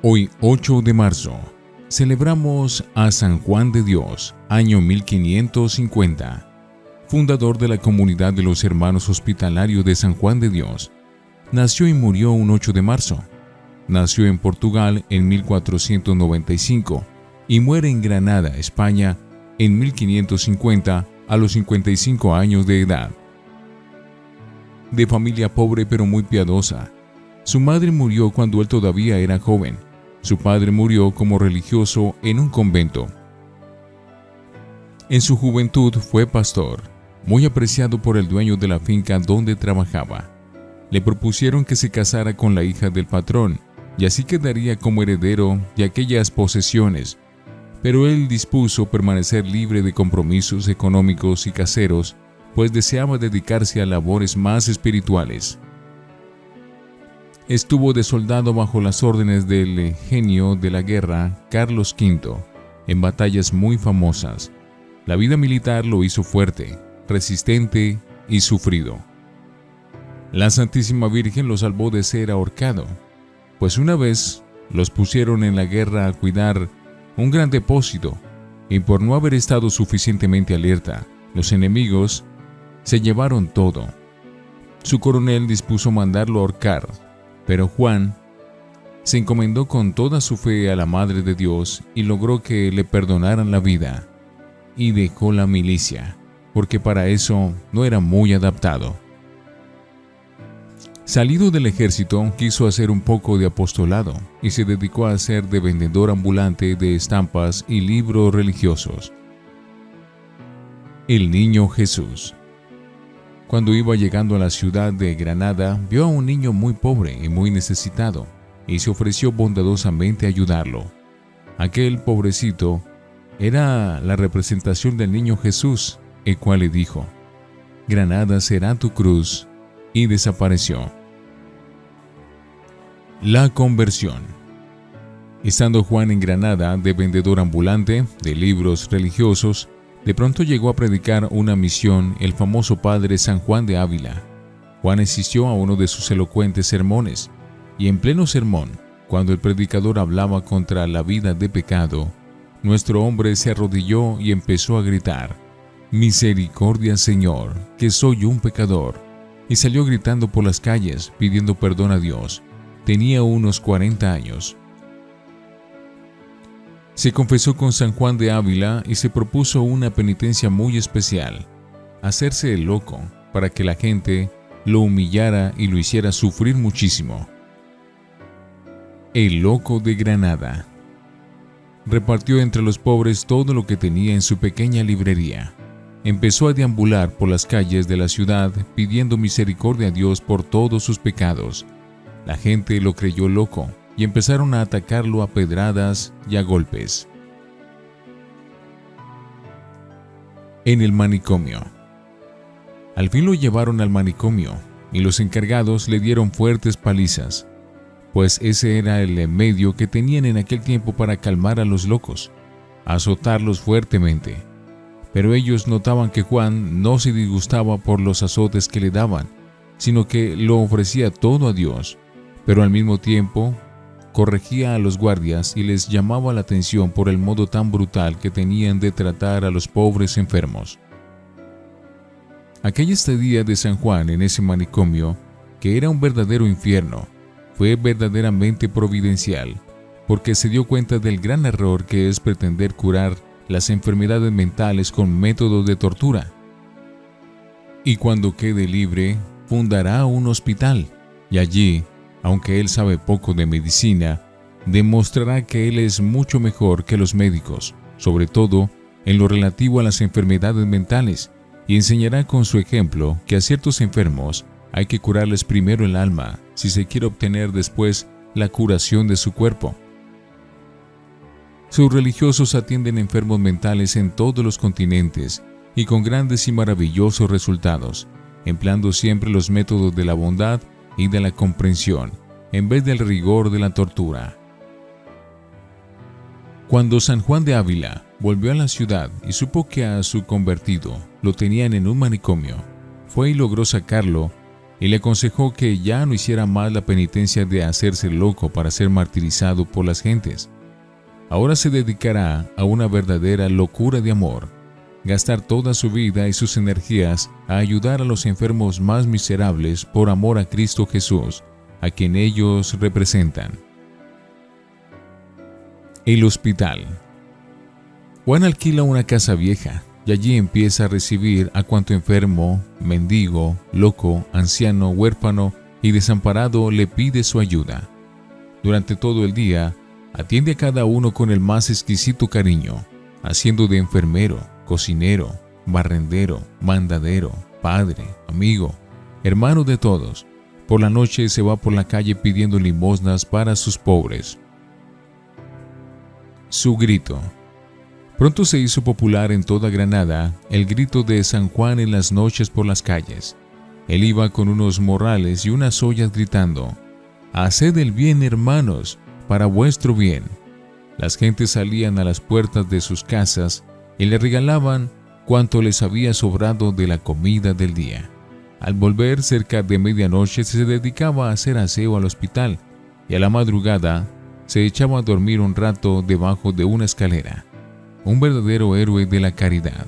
Hoy, 8 de marzo, celebramos a San Juan de Dios, año 1550, fundador de la comunidad de los Hermanos Hospitalarios de San Juan de Dios. Nació y murió un 8 de marzo. Nació en Portugal en 1495 y muere en Granada, España, en 1550 a los 55 años de edad. De familia pobre pero muy piadosa. Su madre murió cuando él todavía era joven. Su padre murió como religioso en un convento. En su juventud fue pastor, muy apreciado por el dueño de la finca donde trabajaba. Le propusieron que se casara con la hija del patrón, y así quedaría como heredero de aquellas posesiones, pero él dispuso permanecer libre de compromisos económicos y caseros, pues deseaba dedicarse a labores más espirituales. Estuvo de soldado bajo las órdenes del genio de la guerra, Carlos V, en batallas muy famosas. La vida militar lo hizo fuerte, resistente y sufrido. La Santísima Virgen lo salvó de ser ahorcado, pues una vez los pusieron en la guerra a cuidar un gran depósito, y por no haber estado suficientemente alerta, los enemigos se llevaron todo. Su coronel dispuso mandarlo ahorcar, pero Juan se encomendó con toda su fe a la Madre de Dios y logró que le perdonaran la vida, y dejó la milicia, porque para eso no era muy adaptado. Salido del ejército, quiso hacer un poco de apostolado y se dedicó a ser de vendedor ambulante de estampas y libros religiosos. El Niño Jesús. Cuando iba llegando a la ciudad de Granada, vio a un niño muy pobre y muy necesitado, y se ofreció bondadosamente a ayudarlo. Aquel pobrecito era la representación del Niño Jesús, el cual le dijo: «Granada será tu cruz», y desapareció. La conversión. Estando Juan en Granada de vendedor ambulante de libros religiosos, de pronto llegó a predicar una misión el famoso padre San Juan de Ávila. Juan asistió a uno de sus elocuentes sermones, y en pleno sermón, cuando el predicador hablaba contra la vida de pecado, nuestro hombre se arrodilló y empezó a gritar: «Misericordia, Señor, que soy un pecador», y salió gritando por las calles pidiendo perdón a Dios. Tenía unos 40 años. Se confesó con San Juan de Ávila y se propuso una penitencia muy especial: hacerse el loco, para que la gente lo humillara y lo hiciera sufrir muchísimo. El loco de Granada. Repartió entre los pobres todo lo que tenía en su pequeña librería. Empezó a deambular por las calles de la ciudad pidiendo misericordia a Dios por todos sus pecados. La gente lo creyó loco y empezaron a atacarlo a pedradas y a golpes. En el manicomio. Al fin lo llevaron al manicomio y los encargados le dieron fuertes palizas, pues ese era el medio que tenían en aquel tiempo para calmar a los locos, azotarlos fuertemente. Pero ellos notaban que Juan no se disgustaba por los azotes que le daban, sino que lo ofrecía todo a Dios, pero al mismo tiempo corregía a los guardias y les llamaba la atención por el modo tan brutal que tenían de tratar a los pobres enfermos. Aquella estadía de San Juan en ese manicomio, que era un verdadero infierno, fue verdaderamente providencial, porque se dio cuenta del gran error que es pretender curar las enfermedades mentales con métodos de tortura. Y cuando quede libre, fundará un hospital, y allí, aunque él sabe poco de medicina, demostrará que él es mucho mejor que los médicos, sobre todo en lo relativo a las enfermedades mentales, y enseñará con su ejemplo que a ciertos enfermos hay que curarles primero el alma si se quiere obtener después la curación de su cuerpo. Sus religiosos atienden enfermos mentales en todos los continentes y con grandes y maravillosos resultados, empleando siempre los métodos de la bondad y de la comprensión, en vez del rigor de la tortura. Cuando San Juan de Ávila volvió a la ciudad y supo que a su convertido lo tenían en un manicomio, fue y logró sacarlo y le aconsejó que ya no hiciera más la penitencia de hacerse loco para ser martirizado por las gentes. Ahora se dedicará a una verdadera locura de amor, gastar toda su vida y sus energías a ayudar a los enfermos más miserables por amor a Cristo Jesús, a quien ellos representan. El hospital. Juan alquila una casa vieja y allí empieza a recibir a cuanto enfermo, mendigo, loco, anciano, huérfano y desamparado le pide su ayuda. Durante todo el día, atiende a cada uno con el más exquisito cariño, haciendo de enfermero, cocinero, barrendero, mandadero, padre, amigo, hermano de todos. Por la noche se va por la calle pidiendo limosnas para sus pobres. Su grito. Pronto se hizo popular en toda Granada el grito de San Juan en las noches por las calles. Él iba con unos morrales y unas ollas gritando: «Haced el bien, hermanos, para vuestro bien». Las gentes salían a las puertas de sus casas y le regalaban cuanto les había sobrado de la comida del día. Al volver cerca de medianoche se dedicaba a hacer aseo al hospital y a la madrugada se echaba a dormir un rato debajo de una escalera. Un verdadero héroe de la caridad.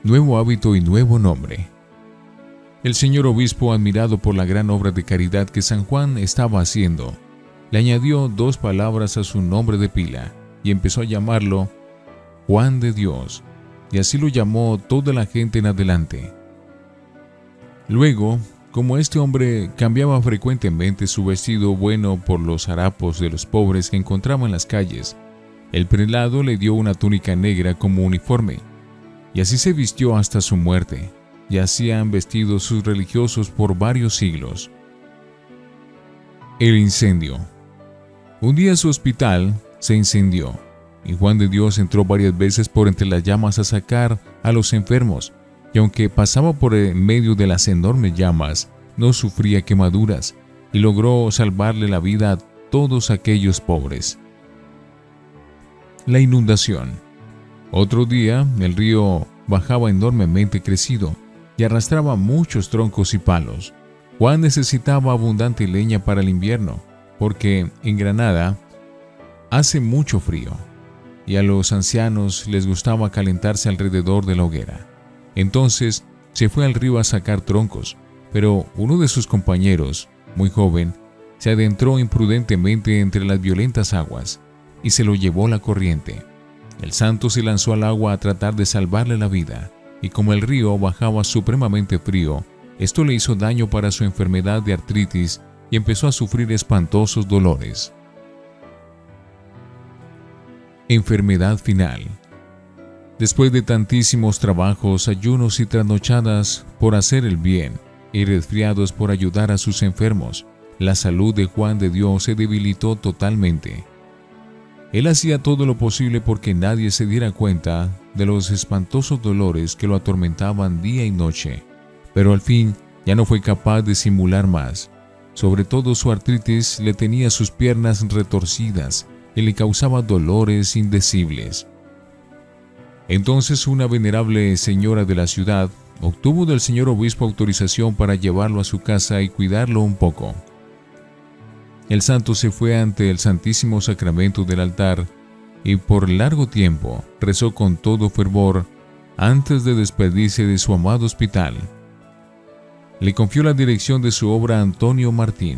Nuevo hábito y nuevo nombre. El señor obispo, admirado por la gran obra de caridad que San Juan estaba haciendo, le añadió 2 palabras a su nombre de pila y empezó a llamarlo Juan de Dios, y así lo llamó toda la gente en adelante. Luego, como este hombre cambiaba frecuentemente su vestido bueno por los harapos de los pobres que encontraba en las calles, el prelado le dio una túnica negra como uniforme, y así se vistió hasta su muerte, y así han vestido sus religiosos por varios siglos. El incendio. Un día su hospital se incendió, y Juan de Dios entró varias veces por entre las llamas a sacar a los enfermos, y aunque pasaba por en medio de las enormes llamas, no sufría quemaduras, y logró salvarle la vida a todos aquellos pobres. La inundación. Otro día, el río bajaba enormemente crecido y arrastraba muchos troncos y palos. Juan necesitaba abundante leña para el invierno, porque en Granada hace mucho frío, y a los ancianos les gustaba calentarse alrededor de la hoguera. Entonces se fue al río a sacar troncos, pero uno de sus compañeros, muy joven, se adentró imprudentemente entre las violentas aguas y se lo llevó la corriente. El santo se lanzó al agua a tratar de salvarle la vida, y como el río bajaba supremamente frío, esto le hizo daño para su enfermedad de artritis y empezó a sufrir espantosos dolores. Enfermedad final. Después de tantísimos trabajos, ayunos y trasnochadas por hacer el bien, y resfriados por ayudar a sus enfermos, la salud de Juan de Dios se debilitó totalmente. Él hacía todo lo posible porque nadie se diera cuenta de los espantosos dolores que lo atormentaban día y noche, pero al fin ya no fue capaz de simular más. Sobre todo su artritis le tenía sus piernas retorcidas y le causaba dolores indecibles. Entonces una venerable señora de la ciudad obtuvo del señor obispo autorización para llevarlo a su casa y cuidarlo un poco. El santo se fue ante el Santísimo Sacramento del altar y por largo tiempo rezó con todo fervor antes de despedirse de su amado hospital. Le confió la dirección de su obra a Antonio Martín,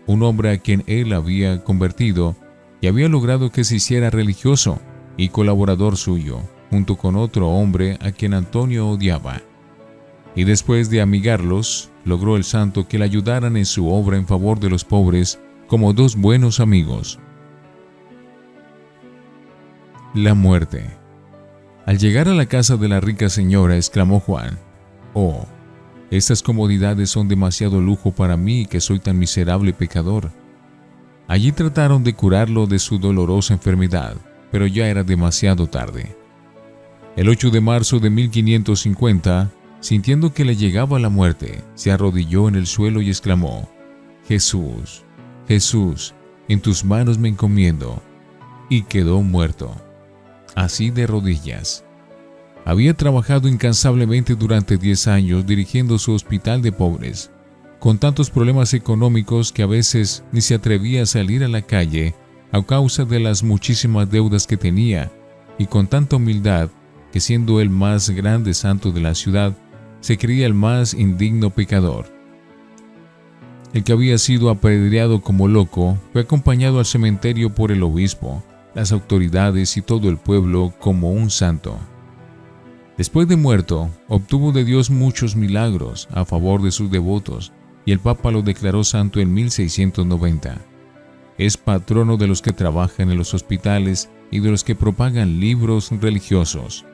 un hombre a quien él había convertido y había logrado que se hiciera religioso y colaborador suyo, junto con otro hombre a quien Antonio odiaba. Y después de amigarlos, logró el santo que le ayudaran en su obra en favor de los pobres como 2 buenos amigos. La muerte. Al llegar a la casa de la rica señora, exclamó Juan: «Oh, estas comodidades son demasiado lujo para mí, que soy tan miserable pecador». Allí trataron de curarlo de su dolorosa enfermedad, pero ya era demasiado tarde. El 8 de marzo de 1550, sintiendo que le llegaba la muerte, se arrodilló en el suelo y exclamó: «Jesús, Jesús, en tus manos me encomiendo», y quedó muerto, así de rodillas. Había trabajado incansablemente durante 10 años dirigiendo su hospital de pobres, con tantos problemas económicos que a veces ni se atrevía a salir a la calle a causa de las muchísimas deudas que tenía, y con tanta humildad que, siendo el más grande santo de la ciudad, se creía el más indigno pecador. El que había sido apedreado como loco fue acompañado al cementerio por el obispo, las autoridades y todo el pueblo como un santo. Después de muerto, obtuvo de Dios muchos milagros a favor de sus devotos, y el Papa lo declaró santo en 1690. Es patrono de los que trabajan en los hospitales y de los que propagan libros religiosos.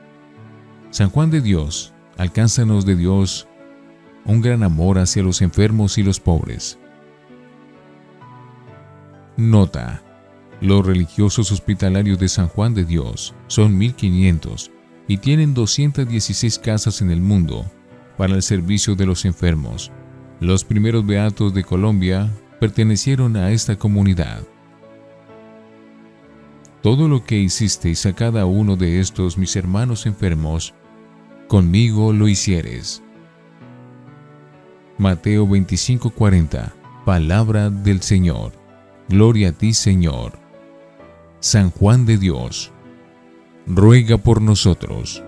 San Juan de Dios, alcánzanos de Dios un gran amor hacia los enfermos y los pobres. Nota: los religiosos hospitalarios de San Juan de Dios son 1500 y tienen 216 casas en el mundo para el servicio de los enfermos. Los primeros beatos de Colombia pertenecieron a esta comunidad. Todo lo que hicisteis a cada uno de estos mis hermanos enfermos, conmigo lo hicieres. Mateo 25:40. Palabra del Señor. Gloria a ti, Señor. San Juan de Dios, ruega por nosotros.